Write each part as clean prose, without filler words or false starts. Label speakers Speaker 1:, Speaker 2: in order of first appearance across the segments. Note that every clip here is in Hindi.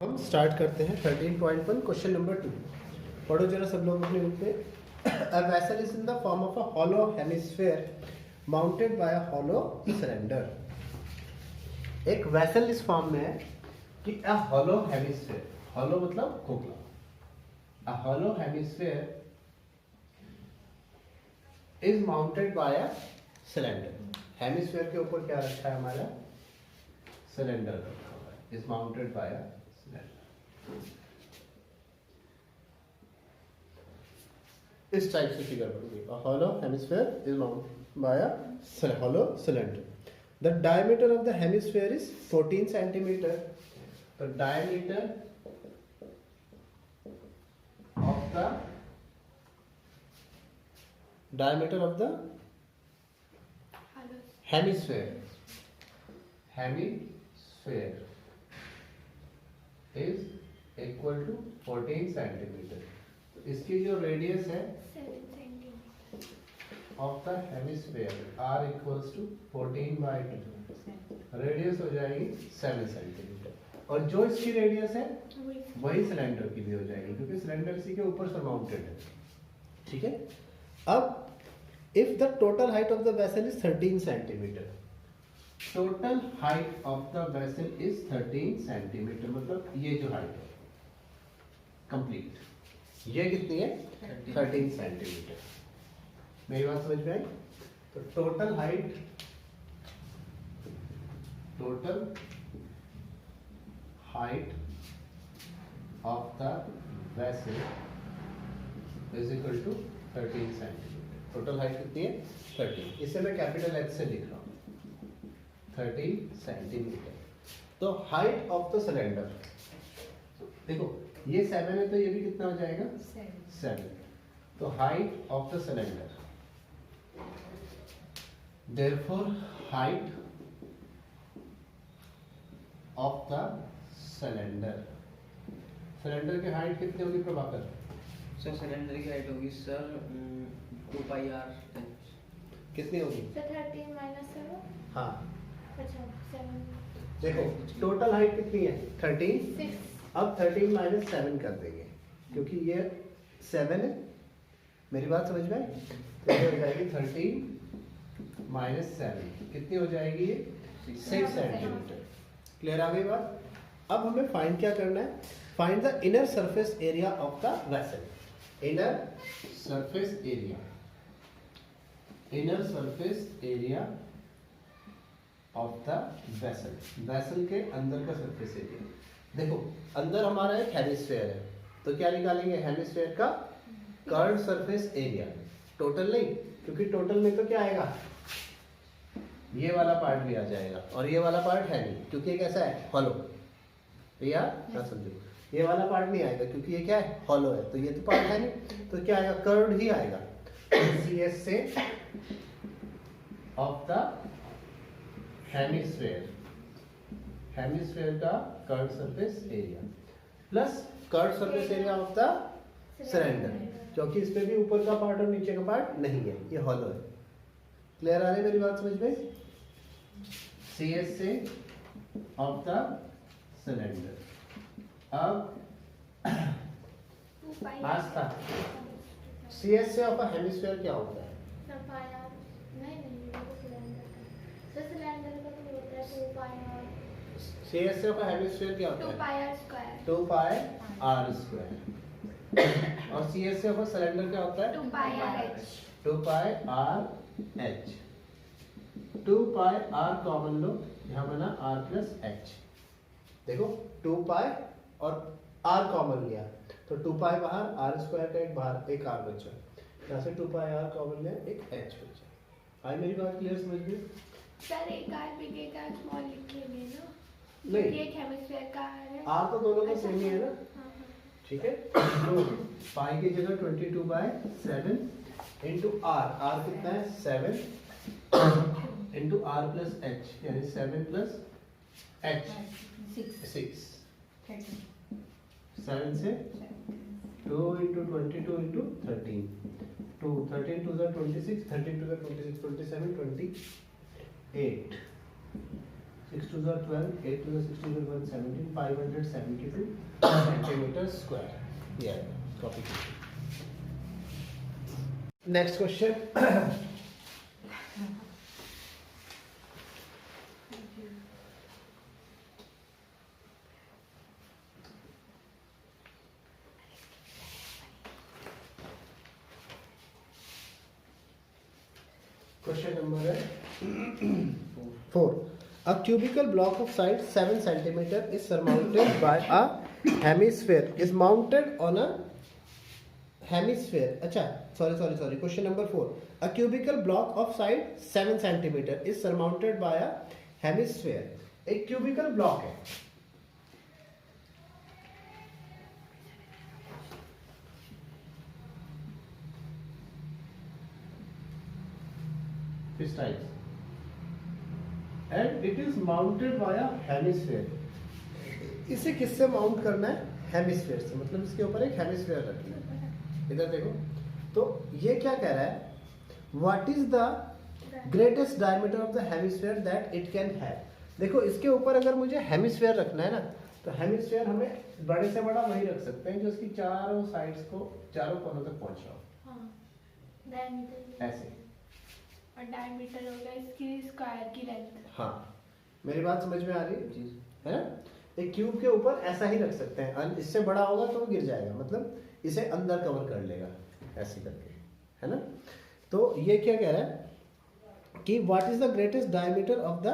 Speaker 1: हम स्टार्ट करते हैं 13.1 क्वेश्चन नंबर 2। पढ़ो जरा सब लोग अपने बुक में। A vessel is in the form of a hollow hemisphere mounted by a hollow cylinder. एक वेसल इस फॉर्म में है कि अ हॉलो हेमिस्फेयर, हॉलो मतलब खोखला, a hollow hemisphere is mounted by a cylinder. Hemisphere के ऊपर क्या रखा है हमारा? सिलेंडर रखा हुआ है, इज माउंटेड बाय अ इस टाइप से figure बनूंगी। A hollow hemisphere is mounted by a hollow cylinder. The diameter of the hemisphere is 14 centimeter. The diameter of the hemisphere is equal to 14 centimeter. तो इसकी जो रेडियस है
Speaker 2: 7 centimetre
Speaker 1: of the hemisphere r equals to 14/2, radius हो जाएगी 7 सेंटीमीटर। और जो इसकी रेडियस है वही सिलेंडर की भी हो जाएगी, क्योंकि सिलेंडर इसी के ऊपर सरमाउंटेड है। ठीक है। अब if the total height of the vessel is 13 centimetre, total height of the vessel is 13 centimetre, मतलब ये जो हाइट है कंप्लीट, ये कितनी है? 13 सेंटीमीटर। मेरी बात समझ में आई? तो total height of the vessel is equal to 13 centimetre. Total height कितनी है? 13। इसे मैं कैपिटल H से लिख रहा हूँ, 13 सेंटीमीटर। तो हाइट ऑफ द सिलेंडर, देखो ये 7 है तो ये भी कितना हो जाएगा? 7। तो height of the cylinder, therefore height of the cylinder, cylinder की हाइट कितनी होगी प्रभाकर?
Speaker 3: सर सिलेंडर की हाइट होगी सर 2πr।
Speaker 1: कितनी होगी?
Speaker 2: Sir 13 minus 7।
Speaker 1: हाँ
Speaker 2: अच्छा 7
Speaker 1: देखो टोटल हाइट कितनी है? 13।
Speaker 2: 6
Speaker 1: अब 13 माइनस 7 कर देंगे, क्योंकि ये 7 है। मेरी बात समझ में आई? तो ये हो जाएगी 13 माइनस 7, कितनी हो जाएगी ये? 6 सेंटीमीटर। क्लियर आ गई बात? अब हमें फाइंड क्या करना है? Find the inner surface area of the vessel. Inner surface area of the vessel, vessel के अंदर का सरफेस एरिया। देखो अंदर हमारा एक हेमिस्फेयर है, तो क्या निकालेंगे? हेमिस्फेयर का कर्व्ड सरफेस एरिया, टोटल नहीं, क्योंकि टोटल में तो क्या आएगा? ये वाला पार्ट भी आ जाएगा, और ये वाला पार्ट है नहीं, क्योंकि ये कैसा है? हॉलो। तो यार ना समझो, ये वाला पार्ट नहीं आएगा क्योंकि ये क्या है? हॉलो है। तो ये तो पार्ट है नहीं, तो क्या आएगा? कर्व्ड ही आएगा। CS से ऑफ द हेमिस्फेयर का curved surface area plus curved surface area of the cylinder, क्योंकि इसमें भी ऊपर का पार्ट और नीचे का पार्ट नहीं है, ये हॉलो है। क्लियर आ रही है मेरी बात समझ में? CS से ऑफ द सिलेंडर। अब आस्था CS से ऑफ अ हेमिस्फेयर क्या होता है?
Speaker 2: सिलेंडर का तो होता है 2πr।
Speaker 1: CS से ऑफ अ हेमिस्फेयर क्या होता है?
Speaker 2: 2πr square.
Speaker 1: 2πr square. और CS से ऑफ अ सिलेंडर क्या होता है?
Speaker 2: 2πrh।
Speaker 1: 2πrh। 2πr कॉमन लो, यहाँ बना r प्लस h। देखो 2π और r कॉमन लिया तो 2π बाहर, r स्क्वायर का एक बाहर, एक r बचा। यहाँ से 2πr कॉमन लिया, एक h बचा। आई मेरी बात क्लियर समझ में?
Speaker 2: सर एक r बिग एक r स्मॉल लिख लेंगे ना?
Speaker 1: नहीं,
Speaker 2: एक हेमिस्फीयर का r है।
Speaker 1: r तो दोनों का सेम ही है ना?
Speaker 2: हाँ, हाँ।
Speaker 1: ठीक है। तो पाई की जगह 22/7 इंटू r कितना है? 7 इंटू r प्लस h, यानी 7 प्लस h 6। 7 से 2 into 22 into 13, 13 2 26, 13 2 26, 27, 28। 6 to the 12, 8 to the 16 to the 17, 572 centimeter square. Yeah, copy. Next question. Question number 4. A cubical block of side 7 centimeter is surmounted by a hemisphere. Is mounted on a hemisphere. अच्छा, sorry. Question number 4. A cubical block of side 7 centimeter is surmounted by a hemisphere. एक cubical block है. This type. And it is mounted by a hemisphere. इसे किससे माउंट करना है? हेमिस्फीयर से. मतलब इसके ऊपर एक हेमिस्फीयर रखना है. इधर देखो. तो ये क्या कह रहा है? What is the greatest diameter of the hemisphere that it can have? देखो इसके ऊपर अगर मुझे हेमिस्फीयर रखना है ना, तो हेमिस्फीयर हमें बड़े से बड़ा वही रख सकते हैं जो इसकी चारों साइड्स को, चारों कोनों तक पहुंच रहा हो.
Speaker 2: हाँ, डायमीटर
Speaker 1: ऐसे.
Speaker 2: और डायमीटर होगा इसकी स्क्वायर की लेंथ.
Speaker 1: हाँ, मेरी बात समझ में आ रही है?
Speaker 3: जी
Speaker 1: है ना? एक क्यूब के ऊपर ऐसा ही रख सकते हैं. इससे बड़ा होगा तो वो गिर जाएगा, मतलब इसे अंदर कवर कर लेगा ऐसे करके, है ना? तो ये क्या कह रहा है कि what is the greatest diameter of the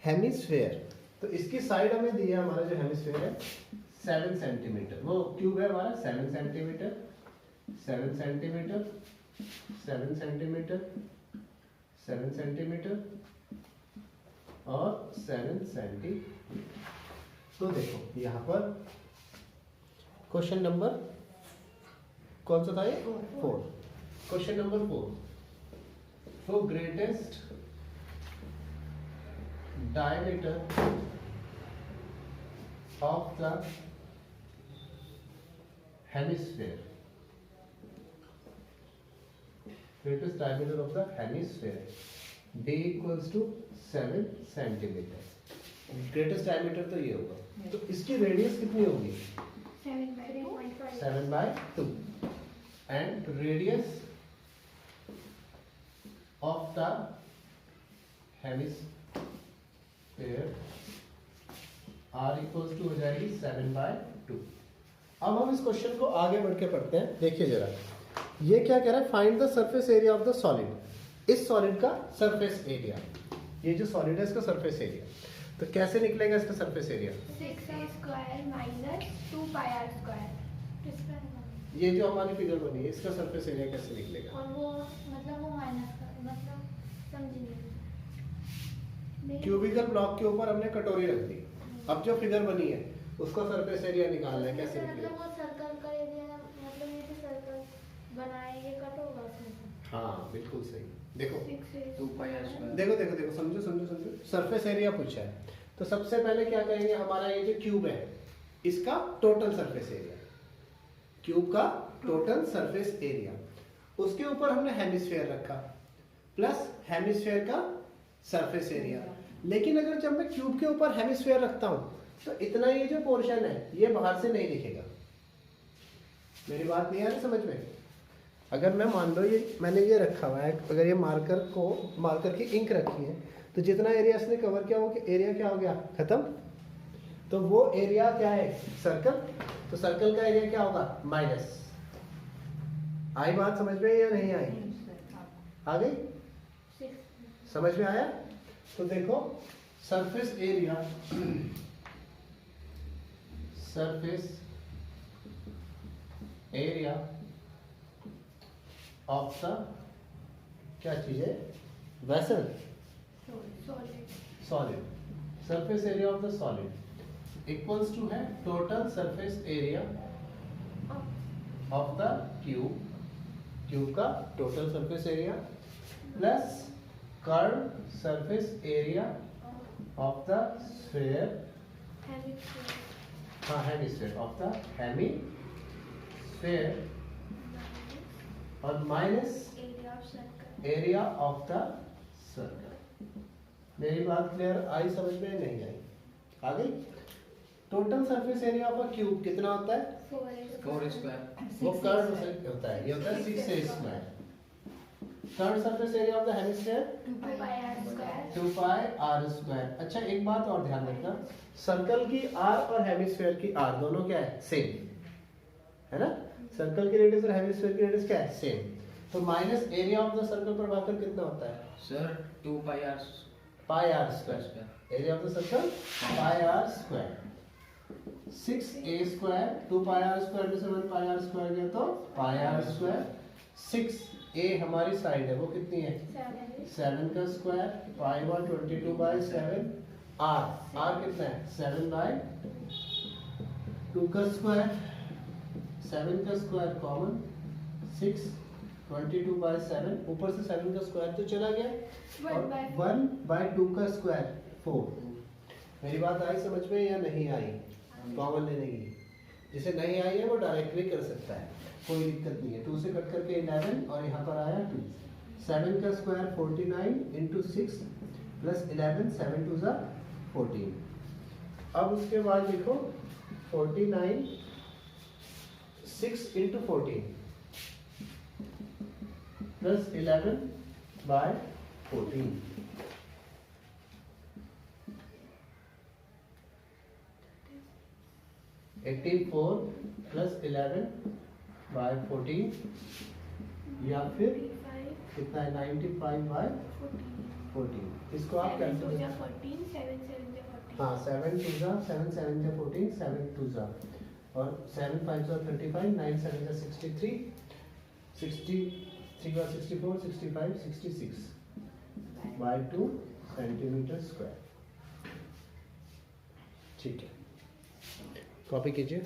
Speaker 1: hemisphere. तो इसकी साइड हमें दी है, हमारा जो हेमिस्फीयर है 7 सेंटीमीटर. वो क्यूब है हमारा 7 सेंटीमीटर, 7 सेंटीमीटर, 7 सेंटीमीटर, 7 सेंटीमीटर और 7 सेंटीमीटर. तो देखो यहाँ पर क्वेश्चन नंबर कौन सा था ये? 4. Question number 4. So greatest diameter of the hemisphere. Greatest diameter of the hemisphere. D equals to 7 centimeter. Greatest diameter तो ये होगा. तो इसकी रेडियस कितनी होगी? 7 by 2. And radius of the hemisphere r equals to हो जाएगी 7 by 2. अब हम इस क्वेश्चन को आगे बढ़ के पढ़ते हैं. देखिए जरा, ये क्या कह रहा है? Find the surface area of the solid. इस सॉलिड का सरफेस एरिया. ये जो सॉलिड है इसका सरफेस एरिया. तो कैसे निकलेगा इसका surface area?
Speaker 2: 6a square minus 2πr square.
Speaker 1: ये जो हमारी फिगर बनी है इसका सरफेस एरिया कैसे निकलेगा?
Speaker 2: और वो मतलब वो माइनस का मतलब समझिए.
Speaker 1: क्यूबिकल ब्लॉक के ऊपर हमने कटोरी रख दी. अब जो फिगर बनी है उसका सरफेस एरिया निकालना है. कैसे
Speaker 2: मतलब
Speaker 1: निकलेगा?
Speaker 2: वो सर्कल का एरिया, मतलब ये जो सर्कल बनाए ये कट होगा उसमें से.
Speaker 1: हाँ बिल्कुल सही. देखो
Speaker 3: 2πr स्क्वायर.
Speaker 1: देखो समझो. सरफेस एरिया पूछा है तो सबसे पहले क्या करेंगे? हमारा ये जो क्यूब है इसका टोटल सरफेस एरिया. क्यूब का टोटल सरफेस एरिया, उसके ऊपर हमने हेमिस्फीयर रखा प्लस हेमिस्फीयर का सरफेस एरिया. लेकिन अगर जब मैं क्यूब के ऊपर हेमिस्फीयर रखता हूं तो इतना ये जो पोर्शन है ये बाहर से नहीं दिखेगा. मेरी बात नहीं आ रही समझ में? अगर मैं मान लो ये मैंने ये रखा हुआ है, अगर ये मार्कर की इंक रखी है तो जितना एरिया इसने कवर किया वो एरिया क्या हो गया? खत्म. तो वो एरिया क्या है? सर्कल. तो सर्कल का एरिया क्या होगा? माइनस. आई बात समझ में या नहीं आई? आ गई? समझ में आया? तो देखो सरफेस एरिया ऑफ द क्या चीज है? Vessel. Solid. Surface area of the solid equals to है total surface area of the cube का total surface area plus curve surface area of the sphere. हाँ हेमिस्फीयर ऑफ द हेमिस्फीयर और minus
Speaker 2: area of circle.
Speaker 1: Area of the circle. मेरी बात क्लियर आई, समझ में नहीं आई? आ गई? Total surface area of a cube कितना होता है?
Speaker 3: 4 स्क्वायर।
Speaker 1: वो कर्व से होता है, ये होता है 6a square. Third surface area of the hemisphere 2 pi r square. अच्छा एक बात और ध्यान रखना, सर्कल की r और हेमिस्फीयर की r दोनों क्या है? सेम है ना? सर्कल की रेडियस और हेमिस्फीयर की रेडियस क्या है? सेम। तो minus area of the circle पर भाकर कितना होता है?
Speaker 3: Sir 2 pi r
Speaker 1: pi r square. Area of the circle pi r square. 6a square 2 pi r square में से 1 पाई r स्क्वायर गया तो पाई r स्क्वायर। 6a हमारी साइड है, वो कितनी है? 7 का स्क्वायर। Pi 1 22 by 7। r कितना है? 7 बाई 2 का स्क्वायर। 7 का स्क्वायर कॉमन, 6 22 बाई 7, ऊपर से 7 का स्क्वायर तो चला गया, और 1 बाई 2 का स्क्वायर 4। मेरी बात आई समझ में या नहीं आई? कॉमन लेने की, जिसे नहीं आई है वो डायरेक्टली कर सकता है, कोई दिक्कत नहीं है। 2 से कट करके 11 और यहाँ पर आया 2। 7 का स्क्वायर 49 इंटू 6 प्लस 11, 7 2 14। अब उसके बाद लिखो 49 6 into 14 plus 11 by 14। Eighty 4 plus 11 by 14, या फिर कितना है? 95 बाय 14। इसको आप कैलकुलेट, हाँ 7 2 7 7 14, 7 2 और 7 5 35, 9 7 63, 63 का 64, 65 66 बाय 2 सेंटीमीटर स्क्वायर। ठीक है, कॉपी कीजिए।